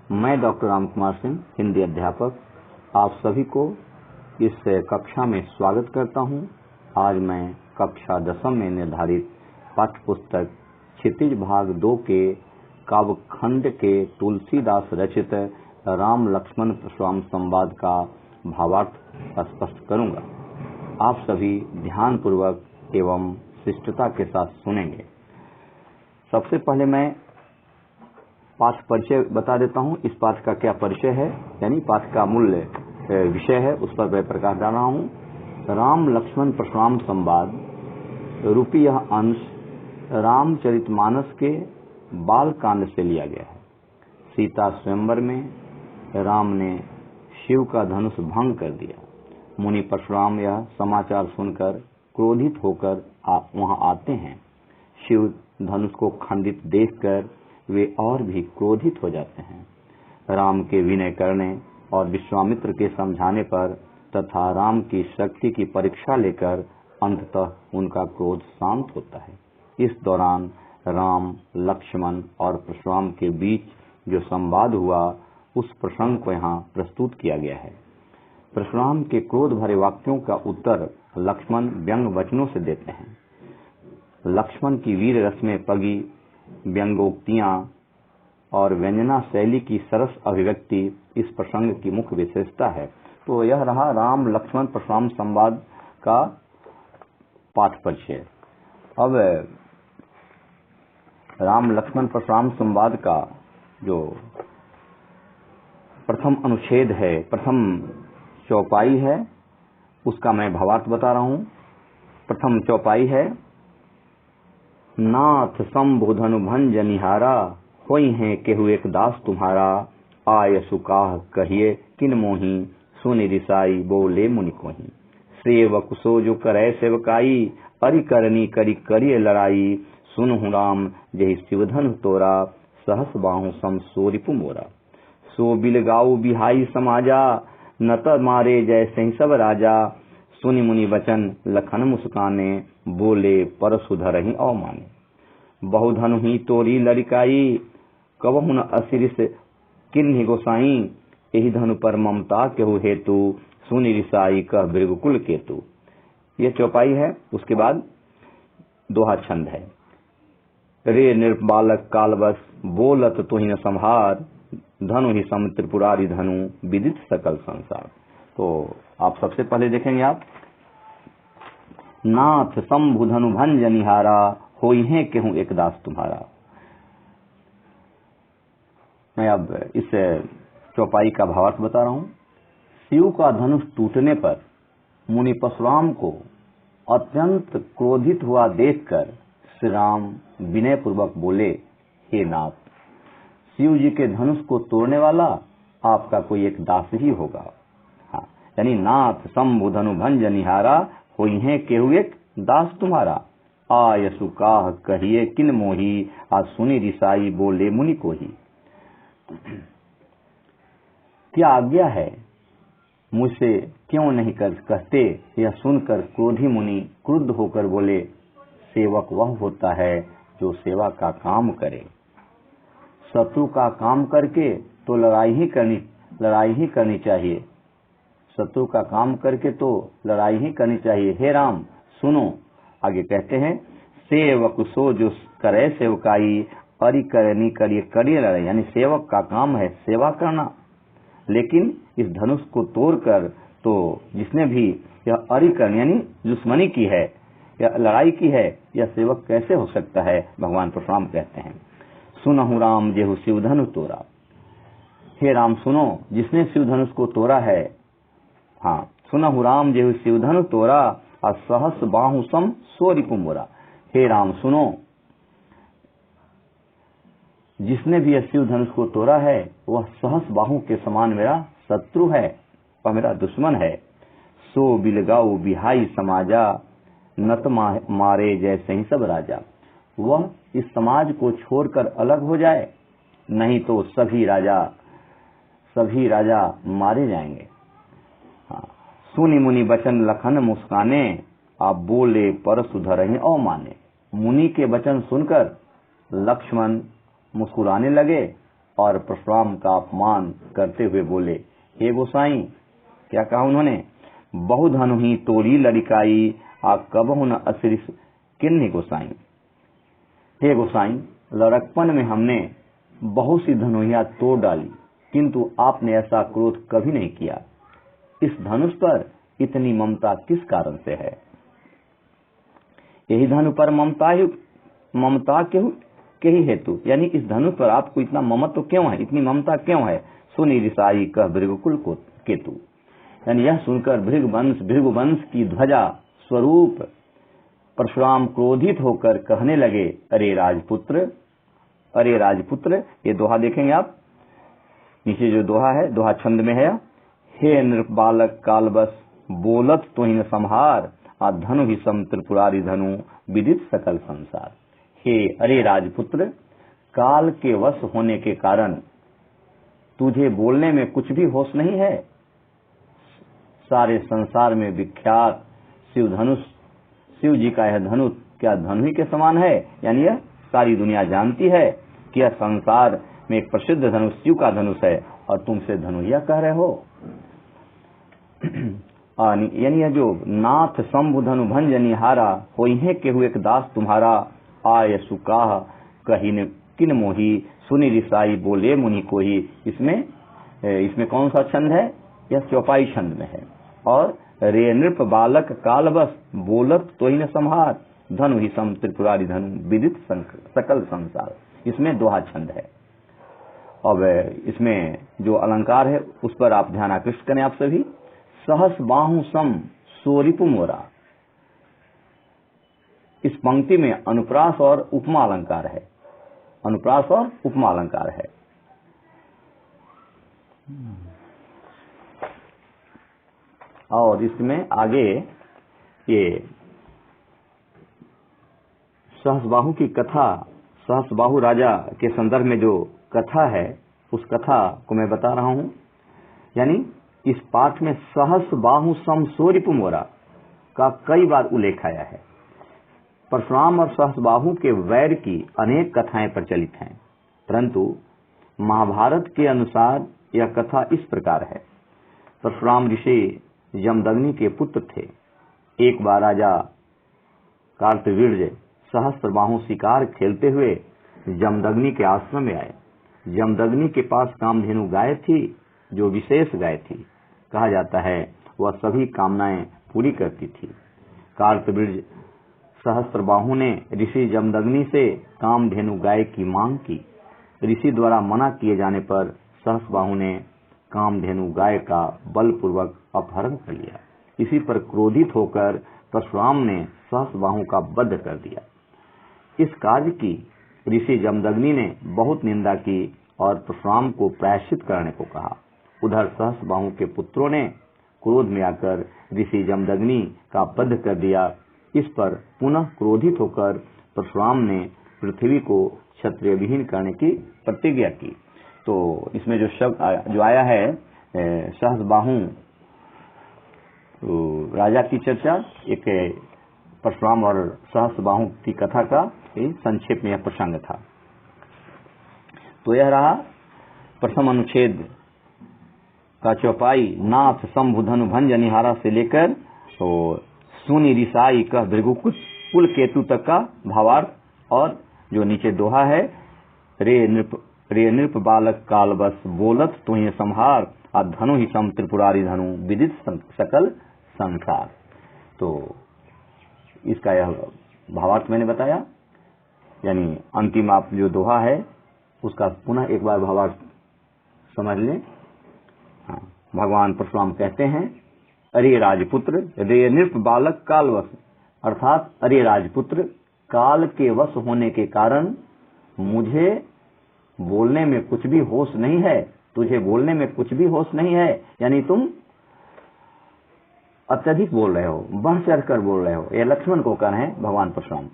मैं डॉक्टर राम कुमार सिंह, हिंदी अध्यापक, आप सभी को इस कक्षा में स्वागत करता हूं। आज मैं कक्षा 10 में निर्धारित पाठ्य पुस्तक क्षितिज भाग 2 के काव्यखंड के तुलसीदास रचित राम लक्ष्मण परशुराम संवाद का भावार्थ स्पष्ट करूंगा। आप सभी ध्यान पूर्वक एवं शिष्टता के साथ सुनेंगे। सबसे पहले मैं पाठ परिचय बता देता हूं। इस पाठ का क्या परिचय है, यानी पाठ का मूल विषय है, उस पर मैं प्रकाश डाल रहा हूं। राम लक्ष्मण परशुराम संवाद रूपी यह अंश रामचरितमानस के बाल कांड से लिया गया है। सीता स्वयंवर में राम ने शिव का धनुष भंग कर दिया। मुनि परशुराम यह समाचार सुनकर क्रोधित होकर वहां आते हैं। शिव धनुष को खंडित देखकर वे और भी क्रोधित हो जाते हैं। राम के विनय करने और विश्वामित्र के समझाने पर तथा राम की शक्ति की परीक्षा लेकर अंततः उनका क्रोध शांत होता है। इस दौरान राम, लक्ष्मण और परशुराम के बीच जो संवाद हुआ, उस प्रसंग को यहाँ प्रस्तुत किया गया है। परशुराम के क्रोध भरे वाक्यों का उत्तर लक्ष्मण व्यंग वचनों से देते हैं। लक्ष्मण की वीर रस में पगी व्यंगोक्तियां और व्यंजना शैली की सरस अभिव्यक्ति इस प्रसंग की मुख्य विशेषता है। तो यह रहा राम लक्ष्मण परशुराम संवाद का पाठ परिचय। अब राम लक्ष्मण परशुराम संवाद का जो प्रथम अनुच्छेद है, प्रथम चौपाई है, उसका मैं भावार्थ बता रहा हूं। प्रथम चौपाई है, नाथ संबोधन भंजनिहारा, होई है केहू एक दास तुम्हारा, आय सुकाह कहिए किन मोही, सुनि रिसाई बोले मुनि कोही। सेवक सो जो करे सेवकाई, अरि करनी करी करिए लड़ाई, सुनहु राम जहि शिवधन तोरा, सहस बाहु सम सो रिपु मोरा। सो बिलगाऊ बिहाई समाजा, नत मारे जैसे सब राजा, सुनि मुनि वचन लखन मुस्काने, बोले परसु धरहि अवमाने। बहुधनु ही तोरी लड़िकाई, कबहु न असिरिस किन्हि गोसाई, एहि धनु पर ममता केहु हेतु, सुनि रिसाई कह भृगुकुल केतु। ये चौपाई है। उसके बाद दोहा छंद है, रे निर्बालक कालवश, बोलत तुहि न संहार, धनु ही सम त्रिपुरारी धनु, विदित सकल संसार। तो आप सबसे पहले देखेंगे आप, नाथ शंभु धनु भंजनिहारा, होई है केहू एक दास तुम्हारा। मैं अब इस चौपाई का भावार्थ बता रहा हूं। शिव का धनुष टूटने पर मुनि परशुराम को अत्यंत क्रोधित हुआ देखकर श्री राम विनय पूर्वक बोले, हे नाथ, शिव जी के धनुष को तोड़ने वाला आपका कोई एक दास ही होगा। हाँ, यानी नाथ शंभु धनु भंजनिहारा, होई है केहू एक दास तुम्हारा, आय सुकाह कहिए किन मोही, आ सुनि रिसाई बोले मुनि कोही। क्या आज्ञा है, मुझसे क्यों नहीं कर कहते। यह सुनकर क्रोधी मुनि क्रुद्ध होकर बोले, सेवक वह होता है जो सेवा का काम करे। शत्रु का काम करके तो लड़ाई ही करनी चाहिए। शत्रु का काम करके तो लड़ाई ही करनी चाहिए। हे राम सुनो, आगे कहते हैं, सेवक सो जो करे सेवकाई, अरि करनी करिए लड़ाई, यानी सेवक का काम है सेवा करना। लेकिन इस धनुष को तोड़कर तो जिसने भी यह अरि करनी यानी दुश्मनी की है या लड़ाई की है, यह सेवक कैसे हो सकता है। भगवान परशुराम कहते हैं, सुनहु राम जेहु शिव धनुष तोरा। हे राम सुनो, जिसने शिव धनुष को तोड़ा है। हाँ, सुनहु राम जेहु शिव धनुष तोरा, और सहस बाहु सम सो रिपु मोरा। हे राम सुनो, जिसने भी शिव धनुष को तोड़ा है, वह सहस बाहु के समान मेरा शत्रु है और मेरा दुश्मन है। सो बिलगाऊ बिहाई समाजा, नत मारे जैसे ही सब राजा। वह इस समाज को छोड़कर अलग हो जाए, नहीं तो सभी राजा मारे जाएंगे। हाँ, सुनि मुनि वचन लखन मुस्काने, आप बोले परसु धरहि अवमाने। मुनि के वचन सुनकर लक्ष्मण मुस्कुराने लगे और परशुराम का अपमान करते हुए बोले, हे गोसाई, क्या कहा उन्होंने, बहु धनु ही तोड़ी लड़िकाई, आ कबहु न असिरिस किन्नी गोसाई। हे गोसाई, लड़कपन में हमने बहुत सी धनुहिया तोड़ डाली, किंतु आपने ऐसा क्रोध कभी नहीं किया। इस धनुष पर इतनी ममता किस कारण से है? यही धनु पर ममता के ही हेतु, यानी इस धनुष पर आपको इतना ममत्व क्यों है, इतनी ममता क्यों है? सुनी रिसाई कह भृगुकुल को केतु, यानी यह सुनकर भृगुवंश की ध्वजा स्वरूप परशुराम क्रोधित होकर कहने लगे, अरे राजपुत्र, अरे राजपुत्र। ये दोहा देखेंगे आप, नीचे जो दोहा है, दोहा छंद में है, हे नृप बालक काल बस बोलत तो ही संहार, आ धनु ही सम त्रिपुरारी धनु विदित सकल संसार। हे अरे राजपुत्र, काल के वश होने के कारण तुझे बोलने में कुछ भी होश नहीं है। सारे संसार में विख्यात शिव जी का यह धनुष क्या धनु ही के समान है, यानी यह सारी दुनिया जानती है कि यह संसार में एक प्रसिद्ध धनुष शिव का धनुष है, और तुमसे धनुहिया कह रहे हो। यानी यह जो नाथ शंभु धनु भंजनी हारा, होइहे केहू एक दास तुम्हारा, आय सुकाह कही किन मोही, सुनी रिसाई बोले मुनि कोही। इसमें कौन सा छंद है? यह चौपाई छंद में है। और रे नृप बालक काल बस बोलत तो ही न संहार, धनु ही सम त्रिपुरारी धनु विदित सकल संसार, इसमें दोहा छंद है। अब इसमें जो अलंकार है उस पर आप ध्यान आकृष्ट करें आप सभी। सहस बाहु सम सोरिपु मोरा, इस पंक्ति में अनुप्रास और उपमा अलंकार है, अनुप्रास और उपमा अलंकार है। और इसमें आगे ये सहसबाहु की कथा, सहसबाहु राजा के संदर्भ में जो कथा है उस कथा को मैं बता रहा हूं। यानी इस पाठ में सहसबाहु सम सोरिपु मोरा का कई बार उल्लेख आया है। परशुराम और सहसबाहु के वैर की अनेक कथाएं प्रचलित हैं, परंतु महाभारत के अनुसार यह कथा इस प्रकार है। परशुराम ऋषि जमदग्नि के पुत्र थे। एक बार राजा कार्तवीर्य सहस्त्रबाहु शिकार खेलते हुए जमदग्नि के आश्रम में आए। जमदग्नि के पास कामधेनु गाय थी, जो विशेष गाय थी। कहा जाता है वह सभी कामनाएं पूरी करती थी। कार्तवीर्य सहस्त्रबाहु ने ऋषि जमदग्नि से कामधेनु गाय की मांग की। ऋषि द्वारा मना किए जाने पर सहस्त्रबाहु ने कामधेनु गाय का बलपूर्वक अपहरण कर लिया। इसी पर क्रोधित होकर परशुराम ने सहस्त्रबाहु का वध कर दिया। इस कार्य की ऋषि जमदग्नि ने बहुत निंदा की और परशुराम को प्रायश्चित करने को कहा। उधर सहस्त्रबाहु के पुत्रों ने क्रोध में आकर ऋषि जमदग्नि का वध कर दिया। इस पर पुनः क्रोधित होकर परशुराम ने पृथ्वी को क्षत्रिय विहीन करने की प्रतिज्ञा की। तो इसमें जो शब्द जो आया है सहस्त्रबाहु राजा की चर्चा, एक परशुराम और सहस्त्रबाहु की कथा का संक्षेप में यह प्रसंग था। तो यह रहा प्रथम अनुच्छेद का चौपाई, नाथ शंभु धनु भंजनी हारा से लेकर तो सुनी रिसाई कह भृगुकुल केतु तक का भावार्थ। और जो नीचे दोहा है, रे नृप बालक काल बस बोलत तुहि संहार, आ धनु ही सम त्रिपुरारी धनु विदित सकल संसार। तो इसका यह भावार्थ मैंने बताया। यानी अंतिम आप जो दोहा है उसका पुनः एक बार भावार्थ समझ लें। हाँ, भगवान परशुराम कहते हैं, अरे राजपुत्र रे नृप बालक काल वश, अर्थात अरे राजपुत्र, काल के वश होने के कारण मुझे बोलने में कुछ भी होश नहीं है, तुझे बोलने में कुछ भी होश नहीं है। यानी तुम अत्यधिक बोल रहे हो, बढ़ चढ़ कर बोल रहे हो। यह लक्ष्मण को कह रहे हैं भगवान परशुराम।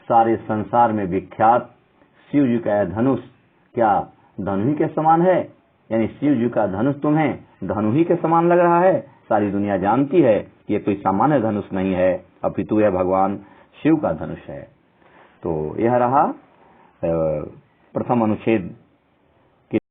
सारे संसार में विख्यात शिव जी का धनुष क्या धनु ही के समान है? यानी शिव जी का धनुष तुम्हें धनु ही के समान लग रहा है। सारी दुनिया जानती है कि यह कोई सामान्य धनुष नहीं है, अपितु यह भगवान शिव का धनुष है। तो यह रहा प्रथम अनुच्छेद